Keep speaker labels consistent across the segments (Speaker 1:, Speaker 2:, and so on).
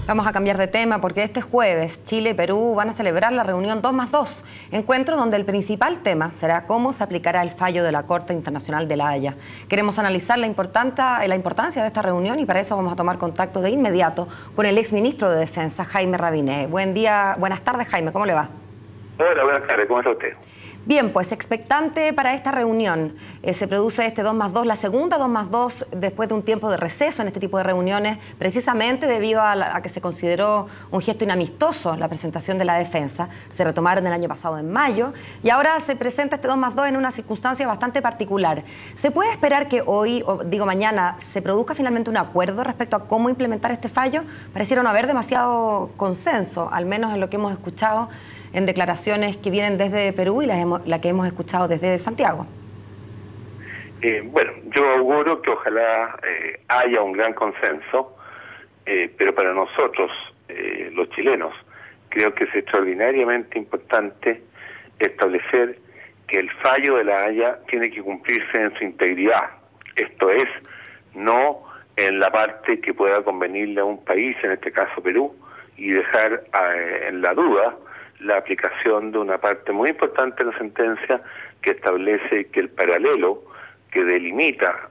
Speaker 1: Vamos a cambiar de tema porque este jueves Chile y Perú van a celebrar la reunión 2+2, encuentro donde el principal tema será cómo se aplicará el fallo de la Corte Internacional de La Haya. Queremos analizar la importancia de esta reunión y para eso vamos a tomar contacto de inmediato con el exministro de Defensa, Jaime Rabinet. Buenas tardes, Jaime, ¿cómo le va?
Speaker 2: Hola, buenas tardes, ¿cómo está usted?
Speaker 1: Bien, pues expectante para esta reunión. Se produce este 2+2, la segunda 2+2 después de un tiempo de receso en este tipo de reuniones, precisamente debido a que se consideró un gesto inamistoso la presentación de la defensa. Se retomaron el año pasado en mayo y ahora se presenta este 2+2 en una circunstancia bastante particular. ¿Se puede esperar que hoy, o digo mañana, se produzca finalmente un acuerdo respecto a cómo implementar este fallo? Pareciera no haber demasiado consenso, al menos en lo que hemos escuchado en declaraciones que vienen desde Perú y la que hemos escuchado desde Santiago.
Speaker 2: Bueno, yo auguro que ojalá haya un gran consenso, pero para nosotros, los chilenos, creo que es extraordinariamente importante establecer que el fallo de La Haya tiene que cumplirse en su integridad. Esto es, no en la parte que pueda convenirle a un país, en este caso Perú, y dejar en la duda la aplicación de una parte muy importante de la sentencia que establece que el paralelo que delimita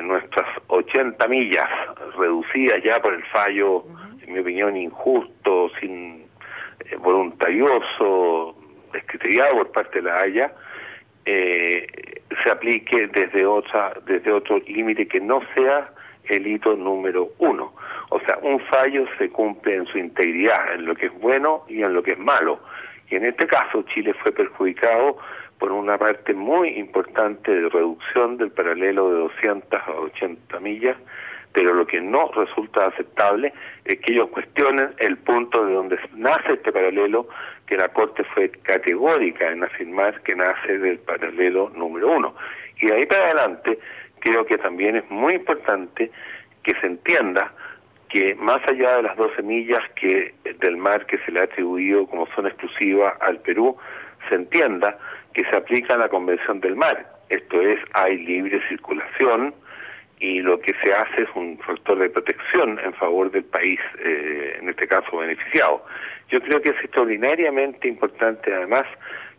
Speaker 2: nuestras 80 millas, reducidas ya por el fallo, en mi opinión, injusto, sin voluntarioso, descriteriado por parte de La Haya, se aplique desde otro límite que no sea el hito número 1. O sea, un fallo se cumple en su integridad, en lo que es bueno y en lo que es malo. Y en este caso Chile fue perjudicado por una parte muy importante de reducción del paralelo de 200 a 80 millas, pero lo que no resulta aceptable es que ellos cuestionen el punto de donde nace este paralelo, que la Corte fue categórica en afirmar que nace del paralelo número 1. Y de ahí para adelante creo que también es muy importante que se entienda que más allá de las 12 millas del mar que se le ha atribuido como zona exclusiva al Perú, se entienda que se aplica la Convención del Mar. Esto es, hay libre circulación y lo que se hace es un factor de protección en favor del país, en este caso beneficiado. Yo creo que es extraordinariamente importante además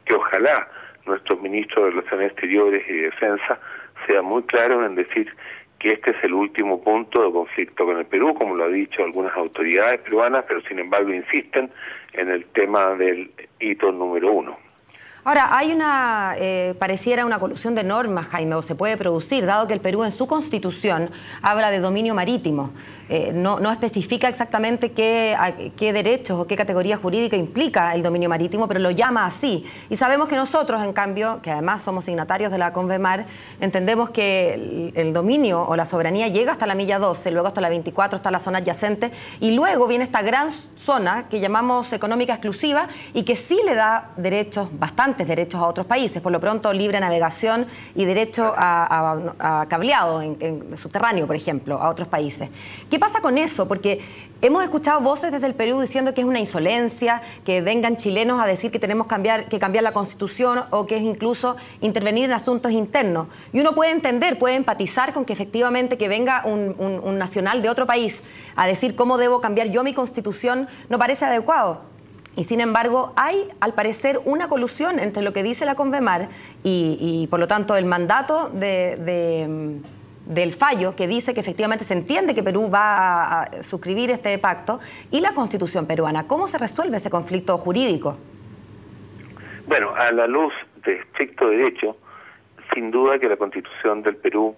Speaker 2: que ojalá nuestros ministros de Relaciones Exteriores y Defensa sea muy claro en decir que este es el último punto de conflicto con el Perú, como lo han dicho algunas autoridades peruanas, pero sin embargo insisten en el tema del hito número 1.
Speaker 1: Ahora, pareciera una colusión de normas, Jaime, o se puede producir, dado que el Perú en su constitución habla de dominio marítimo. No especifica exactamente qué derechos o qué categoría jurídica implica el dominio marítimo, pero lo llama así. Y sabemos que nosotros, en cambio, que además somos signatarios de la CONVEMAR, entendemos que el dominio o la soberanía llega hasta la milla 12, luego hasta la 24 está la zona adyacente, y luego viene esta gran zona que llamamos económica exclusiva y que sí le da bastantes derechos a otros países, por lo pronto libre navegación y derecho a cableado en subterráneo, por ejemplo, a otros países. ¿Qué pasa con eso? Porque hemos escuchado voces desde el Perú diciendo que es una insolencia, que vengan chilenos a decir que tenemos que cambiar la Constitución o que es incluso intervenir en asuntos internos. Y uno puede entender, puede empatizar con que efectivamente que venga un nacional de otro país a decir cómo debo cambiar yo mi Constitución no parece adecuado. Y sin embargo, hay, al parecer, una colusión entre lo que dice la CONVEMAR y por lo tanto, el mandato del fallo que dice que efectivamente se entiende que Perú va a suscribir este pacto y la Constitución peruana. ¿Cómo se resuelve ese conflicto jurídico?
Speaker 2: Bueno, a la luz de estricto derecho, sin duda que la Constitución del Perú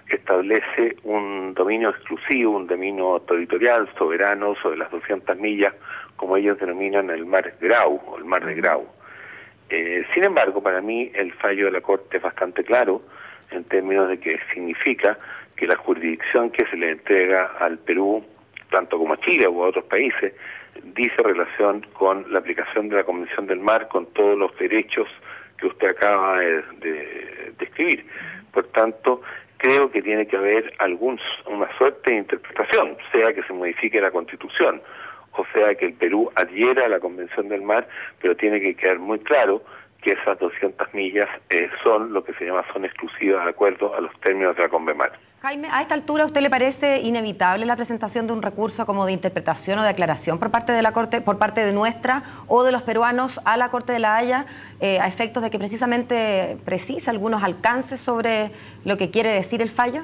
Speaker 2: establece un dominio exclusivo, un dominio territorial, soberano, sobre las 200 millas, como ellos denominan el Mar Grau, o el Mar de Grau. Sin embargo, para mí el fallo de la Corte es bastante claro, en términos de que significa que la jurisdicción que se le entrega al Perú, tanto como a Chile o a otros países, dice relación con la aplicación de la Convención del Mar, con todos los derechos que usted acaba de describir. Por tanto, creo que tiene que haber una suerte de interpretación, sea que se modifique la Constitución, o sea que el Perú adhiera a la Convención del Mar, pero tiene que quedar muy claro que esas 200 millas son lo que se llama zona exclusiva de acuerdo a los términos de la Convemar.
Speaker 1: Jaime, ¿a esta altura a usted le parece inevitable la presentación de un recurso como de interpretación o de aclaración por parte de la Corte, por parte de nuestra o de los peruanos a la Corte de la Haya, a efectos de que precisamente precise algunos alcances sobre lo que quiere decir el fallo?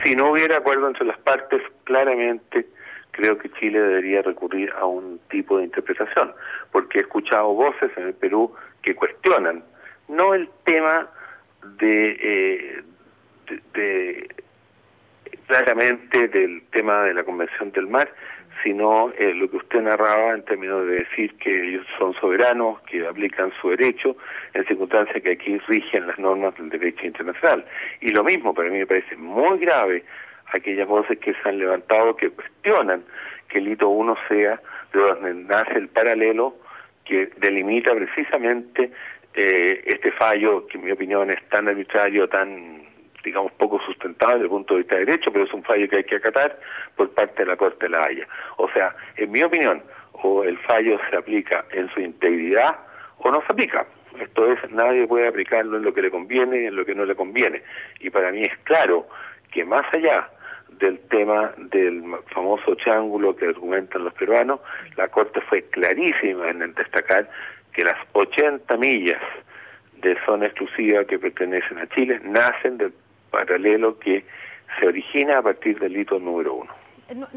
Speaker 2: Si no hubiera acuerdo entre las partes, claramente creo que Chile debería recurrir a un tipo de interpretación, porque he escuchado voces en el Perú que cuestionan no el tema claramente del tema de la Convención del Mar, sino lo que usted narraba en términos de decir que ellos son soberanos, que aplican su derecho, en circunstancias que aquí rigen las normas del derecho internacional. Y lo mismo, para mí me parece muy grave aquellas voces que se han levantado que cuestionan que el hito 1 sea de donde nace el paralelo que delimita precisamente este fallo, que en mi opinión es tan arbitrario, tan, digamos, poco sustentado desde el punto de vista de derecho, pero es un fallo que hay que acatar por parte de la Corte de la Haya. O sea, en mi opinión, o el fallo se aplica en su integridad o no se aplica. Esto es, nadie puede aplicarlo en lo que le conviene y en lo que no le conviene. Y para mí es claro que más allá del tema del famoso triángulo que argumentan los peruanos, la Corte fue clarísima en destacar que las 80 millas de zona exclusiva que pertenecen a Chile nacen del paralelo que se origina a partir del hito número 1.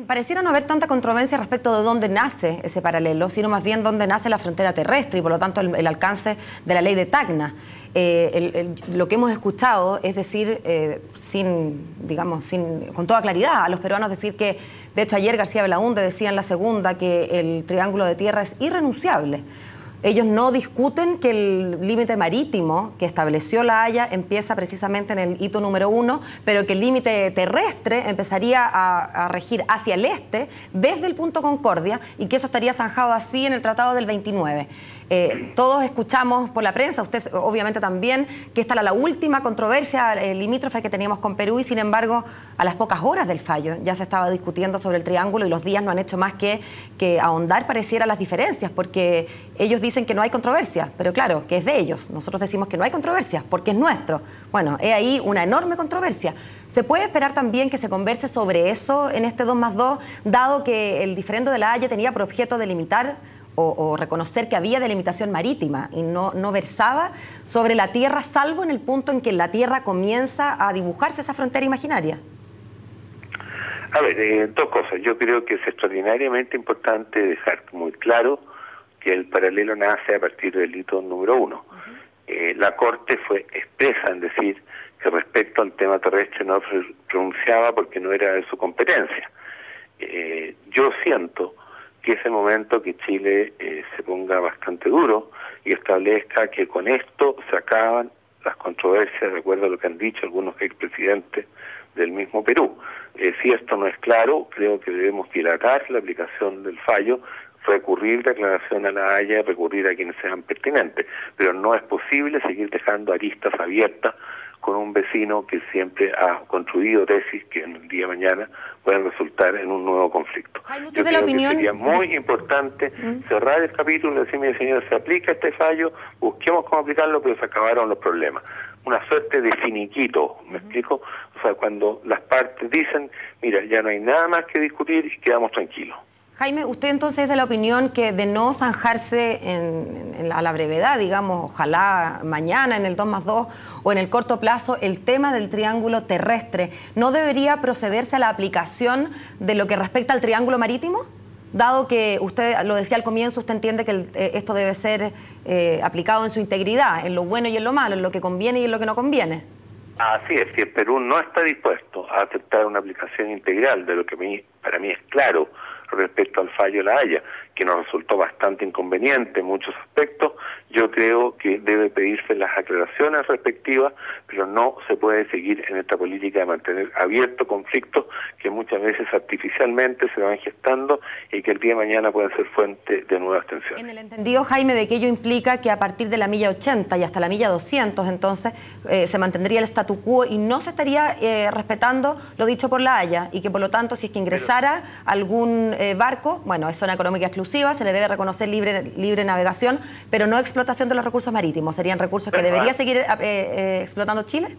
Speaker 1: Pareciera no haber tanta controversia respecto de dónde nace ese paralelo, sino más bien dónde nace la frontera terrestre y por lo tanto el alcance de la ley de Tacna. Lo que hemos escuchado es decir, con toda claridad a los peruanos decir que, de hecho ayer García Belaúnde decía en la segunda que el triángulo de tierra es irrenunciable. Ellos no discuten que el límite marítimo que estableció la Haya empieza precisamente en el hito número 1, pero que el límite terrestre empezaría a regir hacia el este desde el punto Concordia y que eso estaría zanjado así en el Tratado del 29. Todos escuchamos por la prensa, usted obviamente también, que esta era la última controversia limítrofe que teníamos con Perú y sin embargo a las pocas horas del fallo ya se estaba discutiendo sobre el triángulo y los días no han hecho más que ahondar pareciera las diferencias porque ellos dicen que no hay controversia, pero claro, que es de ellos. Nosotros decimos que no hay controversia porque es nuestro. Bueno, es ahí una enorme controversia. ¿Se puede esperar también que se converse sobre eso en este 2+2, dado que el diferendo de la Haya tenía por objeto delimitar o reconocer que había delimitación marítima y no versaba sobre la tierra, salvo en el punto en que la tierra comienza a dibujarse esa frontera imaginaria?
Speaker 2: A ver, dos cosas. Yo creo que es extraordinariamente importante dejar muy claro que el paralelo nace a partir del hito número 1. La Corte fue expresa en decir que respecto al tema terrestre no se pronunciaba porque no era de su competencia. Yo siento que es el momento que Chile se ponga bastante duro y establezca que con esto se acaban las controversias de acuerdo a lo que han dicho algunos expresidentes del mismo Perú. Si esto no es claro, creo que debemos dilatar la aplicación del fallo, recurrir de aclaración a la Haya, recurrir a quienes sean pertinentes, pero no es posible seguir dejando aristas abiertas con un vecino que siempre ha construido tesis que en el día de mañana pueden resultar en un nuevo conflicto. Yo creo que sería muy importante cerrar el capítulo y decir, mire señor, se aplica este fallo, busquemos cómo aplicarlo, pero se acabaron los problemas. Una suerte de finiquito, ¿me explico? O sea, cuando las partes dicen, mira, ya no hay nada más que discutir y quedamos tranquilos.
Speaker 1: Jaime, usted entonces es de la opinión que de no zanjarse a la brevedad, digamos, ojalá mañana en el 2+2 o en el corto plazo, el tema del triángulo terrestre, ¿no debería procederse a la aplicación de lo que respecta al triángulo marítimo? Dado que usted lo decía al comienzo, usted entiende que esto debe ser aplicado en su integridad, en lo bueno y en lo malo, en lo que conviene y en lo que no conviene.
Speaker 2: Así es, si el Perú no está dispuesto a aceptar una aplicación integral de lo que para mí es claro respecto al fallo de la Haya, que nos resultó bastante inconveniente en muchos aspectos, yo creo que debe pedirse las aclaraciones respectivas, pero no se puede seguir en esta política de mantener abiertos conflictos que muchas veces artificialmente se van gestando y que el día de mañana pueden ser fuente de nuevas tensiones.
Speaker 1: En el entendido, Jaime, de que ello implica que a partir de la milla 80 y hasta la milla 200, entonces, se mantendría el statu quo y no se estaría respetando lo dicho por la Haya y que, por lo tanto, si es que ingresara algún barco, bueno, es zona económica exclusiva, exclusiva, se le debe reconocer libre navegación, pero no explotación de los recursos marítimos. ¿Serían recursos que debería seguir explotando Chile?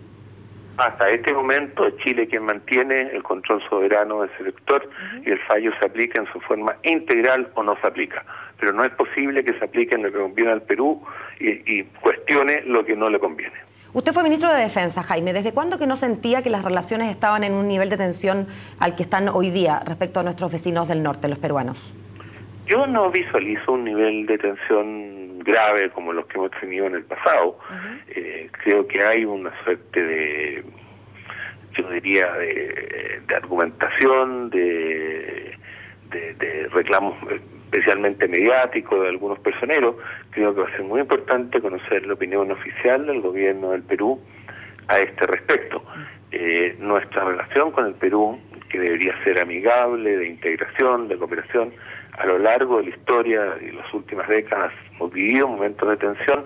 Speaker 2: Hasta este momento Chile quien mantiene el control soberano de ese sector y el fallo se aplica en su forma integral o no se aplica. Pero no es posible que se aplique en lo que conviene al Perú y cuestione lo que no le conviene.
Speaker 1: Usted fue ministro de Defensa, Jaime. ¿Desde cuándo que no sentía que las relaciones estaban en un nivel de tensión al que están hoy día respecto a nuestros vecinos del norte, los peruanos?
Speaker 2: Yo no visualizo un nivel de tensión grave como los que hemos tenido en el pasado. Creo que hay una suerte de, yo diría, de argumentación, de reclamos especialmente mediáticos de algunos personeros. Creo que va a ser muy importante conocer la opinión oficial del gobierno del Perú a este respecto. Nuestra relación con el Perú, que debería ser amigable, de integración, de cooperación, a lo largo de la historia y las últimas décadas hemos vivido momentos de tensión,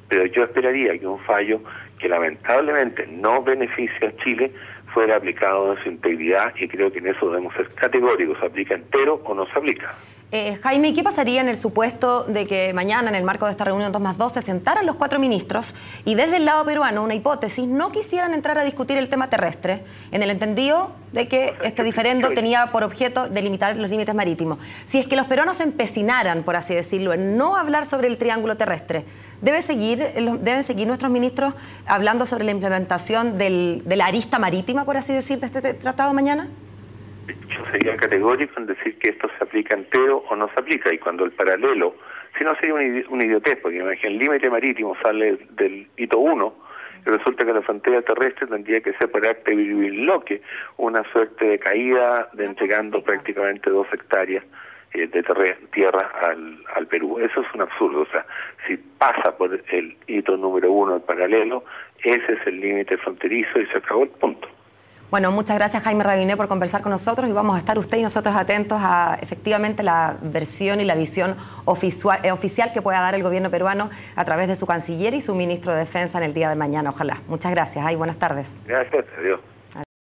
Speaker 2: pero yo esperaría que un fallo que lamentablemente no beneficia a Chile fuera aplicado en su integridad, y creo que en eso debemos ser categóricos, ¿se aplica entero o no se aplica?
Speaker 1: Jaime, ¿qué pasaría en el supuesto de que mañana, en el marco de esta reunión 2+2, se sentaran los 4 ministros y desde el lado peruano, una hipótesis, no quisieran entrar a discutir el tema terrestre, en el entendido de que este diferendo tenía por objeto delimitar los límites marítimos? Si es que los peruanos se empecinaran, por así decirlo, en no hablar sobre el triángulo terrestre, ¿deben seguir nuestros ministros hablando sobre la implementación de la arista marítima, por así decir, de este tratado mañana?
Speaker 2: Yo sería categórico en decir que esto se aplica entero o no se aplica, y cuando el paralelo, si no sería una idiotez, porque imagínate, el límite marítimo sale del hito 1, y resulta que la frontera terrestre tendría que ser por acte virbiloque, una suerte de caída de entregando prácticamente 2 hectáreas de tierra al Perú. Eso es un absurdo. O sea, si pasa por el hito número 1 el paralelo, ese es el límite fronterizo y se acabó el punto.
Speaker 1: Bueno, muchas gracias, Jaime Rabiné, por conversar con nosotros, y vamos a estar usted y nosotros atentos a efectivamente la versión y la visión oficial que pueda dar el gobierno peruano a través de su canciller y su ministro de Defensa en el día de mañana, ojalá. Muchas gracias y buenas tardes.
Speaker 2: Gracias, adiós.